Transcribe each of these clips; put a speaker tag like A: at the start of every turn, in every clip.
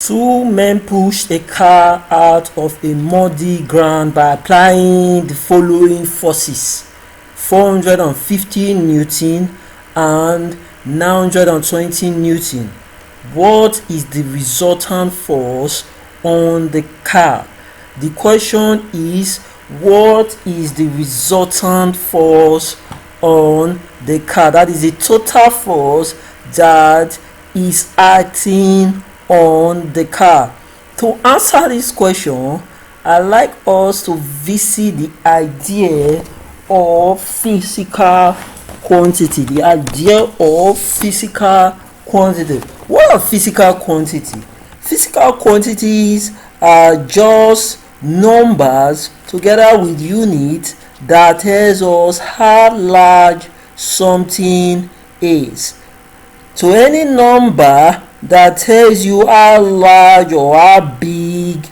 A: Two men pushed a car out of a muddy ground by applying the following forces: 450 Newton and 920 Newton. What is the resultant force on the car? The question is, what is the resultant force on the car? That is the total force that is acting on the car. To answer this question, I'd like us to visit the idea of physical quantity. The idea of physical quantity. What are physical quantity? Physical quantities are just numbers together with units that tells us how large something is. So any number that tells you how large or how big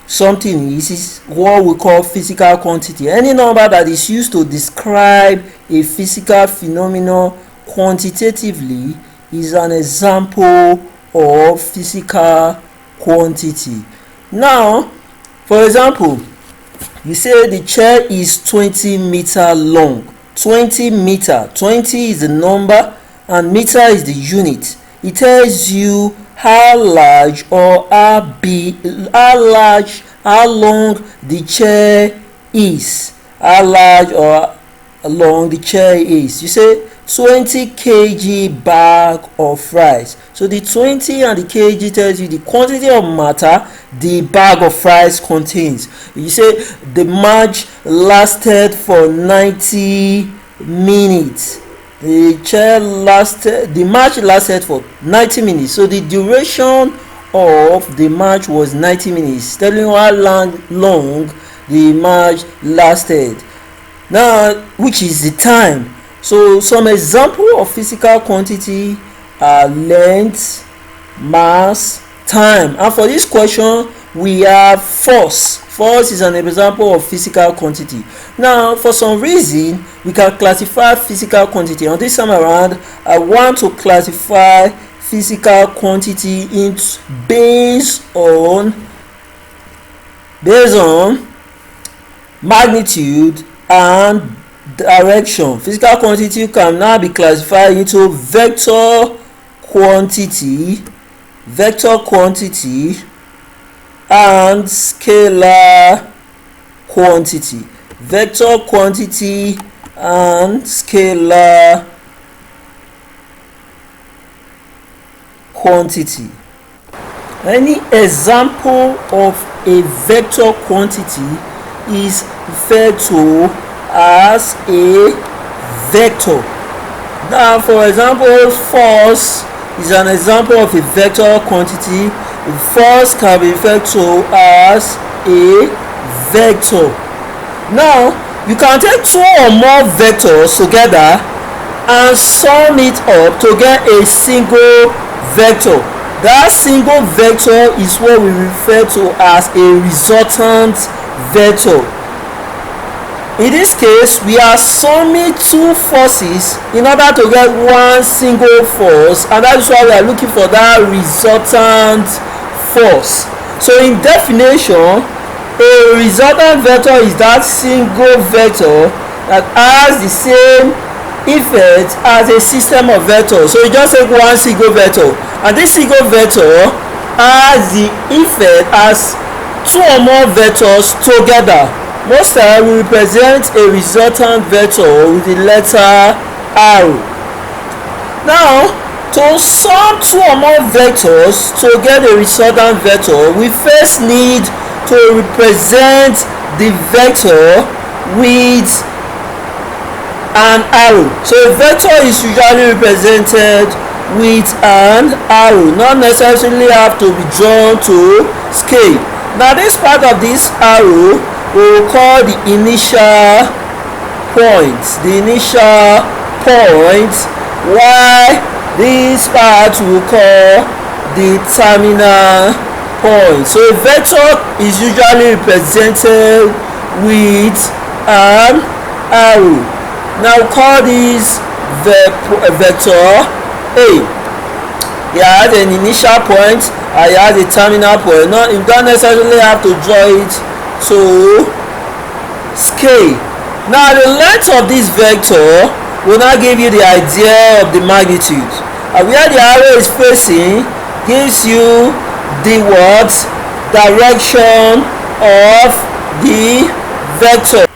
A: something is what we call physical quantity. Any number that is used to describe a physical phenomenon quantitatively is an example of physical quantity. Now, for example, you say the chair is 20 meter long. 20 meter, 20 is the number and meter is the unit. It tells you how large or how big, how long the chair is. How large or how long the chair is. You say 20 kg bag of rice. So the 20 and the kg tells you the quantity of matter the bag of rice contains. You say the match lasted for 90 minutes. The match lasted for 90 minutes. So the duration of the match was 90 minutes, telling you how long the match lasted. Now, which is the time? So some example of physical quantity are length, mass, time. And for this question, we have force. Force is an example of physical quantity. Now, for some reason, we can classify physical quantity. On this time around, I want to classify physical quantity based on magnitude and direction. Physical quantity can now be classified into vector quantity and scalar quantity. Vector quantity and scalar quantity. Any example of a vector quantity is referred to as a vector. Now, for example, force is an example of a vector quantity. Force can be referred to as a vector. Now, you can take two or more vectors together and sum it up to get a single vector. That single vector is what we refer to as a resultant vector. In this case, we are summing two forces in order to get one single force, and that is why we are looking for that resultant force. So in definition, a resultant vector is that single vector that has the same effect as a system of vectors. So you just take one single vector, and this single vector has the effect as two or more vectors together. Most times we represent a resultant vector with the letter R. Now, to sum two or more vectors to get a resultant vector, we first need to represent the vector with an arrow. So a vector is usually represented with an arrow, not necessarily have to be drawn to scale. Now, this part of this arrow we will call the initial point. While this part we will call the terminal point. So a vector is usually represented with an arrow. Now call this vector A. It has an initial point and it has a terminal point. No, you don't necessarily have to draw it to scale. Now the length of this vector will now give you the idea of the magnitude, and where the arrow is facing gives you the what direction of the vector.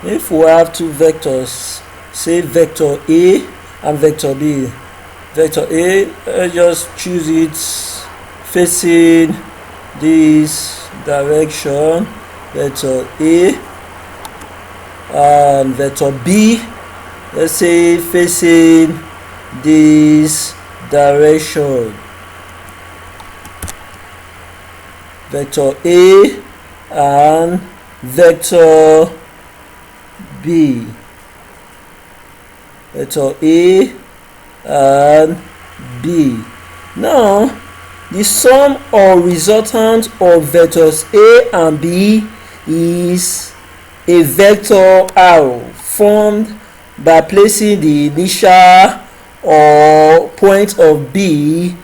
A: If we have two vectors, say vector A and vector B, vector A, let's just choose it facing this direction, vector A, and vector B, let's say facing this direction, vector A and vector B, vector A and B. Now the sum or resultant of vectors A and B is a vector arrow formed by placing the initial or point of B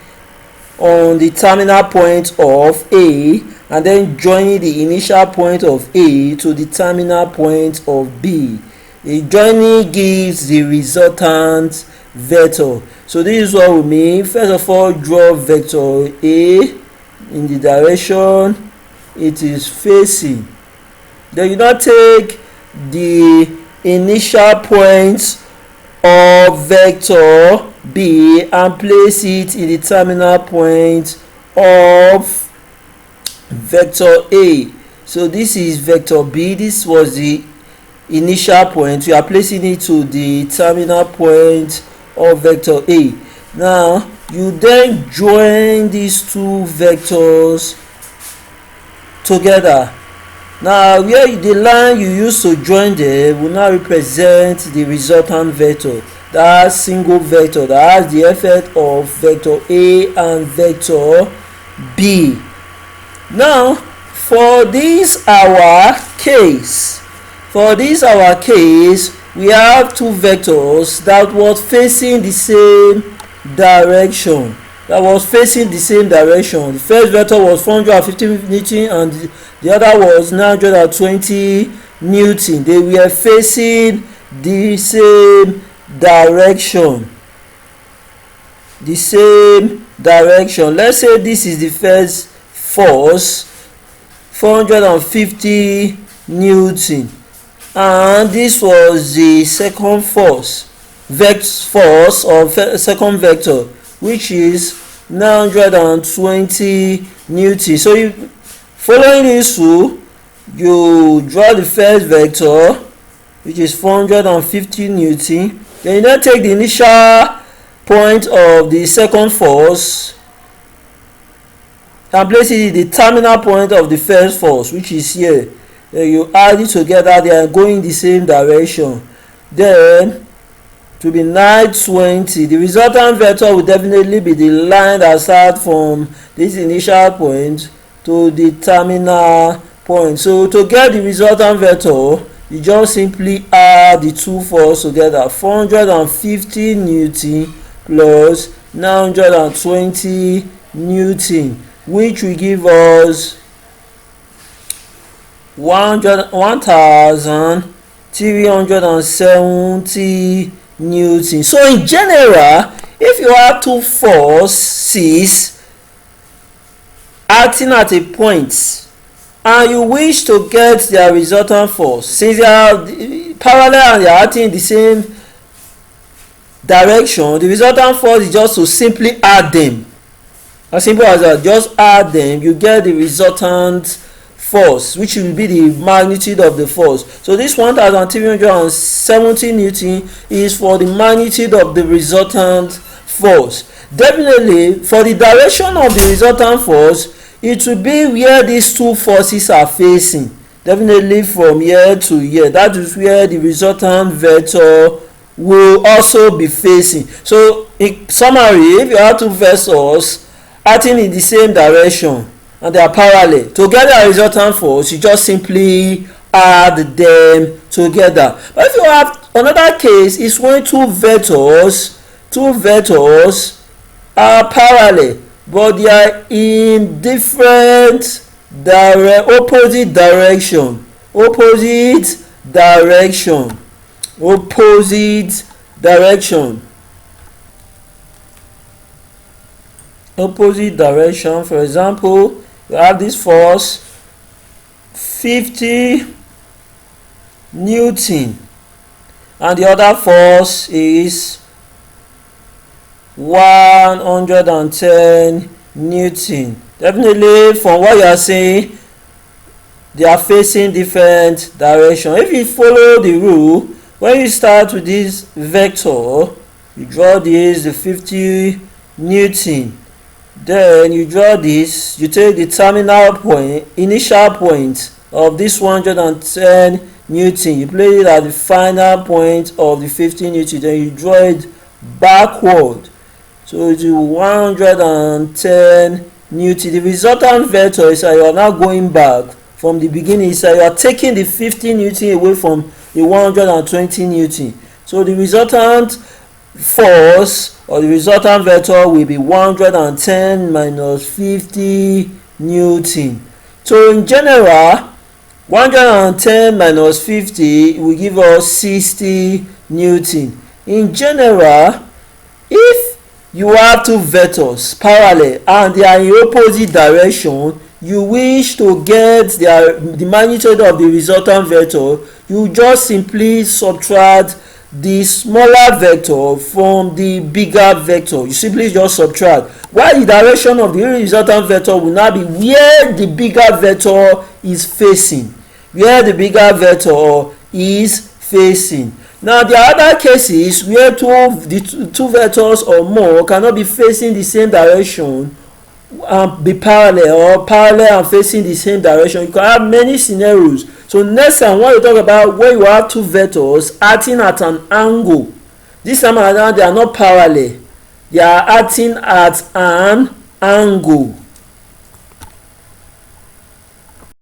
A: on the terminal point of A and then joining the initial point of A to the terminal point of B. The joining gives the resultant vector. So this is what we mean. First of all, draw vector A in the direction it is facing. Then you now take the initial point of vector B and place it in the terminal point of vector A. So this is vector B. This was the initial point. You are placing it to the terminal point of vector A. Now you then join these two vectors together. Now where the line you use to join them will now represent the resultant vector. That single vector that has the effect of vector A and vector B. Now for this our case, we have two vectors that was facing the same direction. The first vector was 450 Newton and the other was 920 Newton. They were facing the same direction. Let's say this is the first force, 450 Newton, and this was the second force or second vector, which is 920 Newton. So you following this rule, you draw the first vector, which is 450 Newton. Then you now take the initial point of the second force and place it in the terminal point of the first force, which is here. Then you add it together, they are going the same direction. Then to be 920, the resultant vector will definitely be the line that starts from this initial point to the terminal point. So to get the resultant vector, you just simply add the two forces together, 450 Newton plus 920 Newton, which will give us 1370 Newton. So in general, if you have two forces acting at a point and you wish to get their resultant force, since they are parallel and they are acting in the same direction, the resultant force is just to simply add them. As simple as that, just add them, you get the resultant force, which will be the magnitude of the force. So this 1370 Newton is for the magnitude of the resultant force. Definitely for the direction of the resultant force, it will be where these two forces are facing, definitely from here to here. That is where the resultant vector will also be facing. So in summary, if you have two vectors acting in the same direction and they are parallel, to get the resultant force, you just simply add them together. But if you have another case, is when two vectors two vectors are parallel but they are in different opposite direction. Opposite direction. For example, you have this force 50 Newton and the other force is 110 Newton. Definitely from what you are saying, they are facing different direction. If you follow the rule, when you start with this vector, you draw this, the 50 Newton, then you draw this, you take the terminal point, initial point of this 110 Newton, you place it at the final point of the 50 Newton, then you draw it backward. So it is 110 Newton. The resultant vector is that you are now going back from the beginning. Is that you are taking the 50 Newton away from the 120 Newton. So the resultant force or the resultant vector will be 110 minus 50 Newton. So in general, 110 minus 50 will give us 60 Newton. In general, if you have two vectors parallel and they are in opposite direction, you wish to get the magnitude of the resultant vector, you just simply subtract the smaller vector from the bigger vector. You simply just subtract. While the direction of the resultant vector will now be where the bigger vector is facing. Now there are other cases where two vectors or more cannot be facing the same direction and be parallel, or parallel and facing the same direction. You can have many scenarios. So next time when you talk about where you have two vectors acting at an angle, this time around they are not parallel, they are acting at an angle.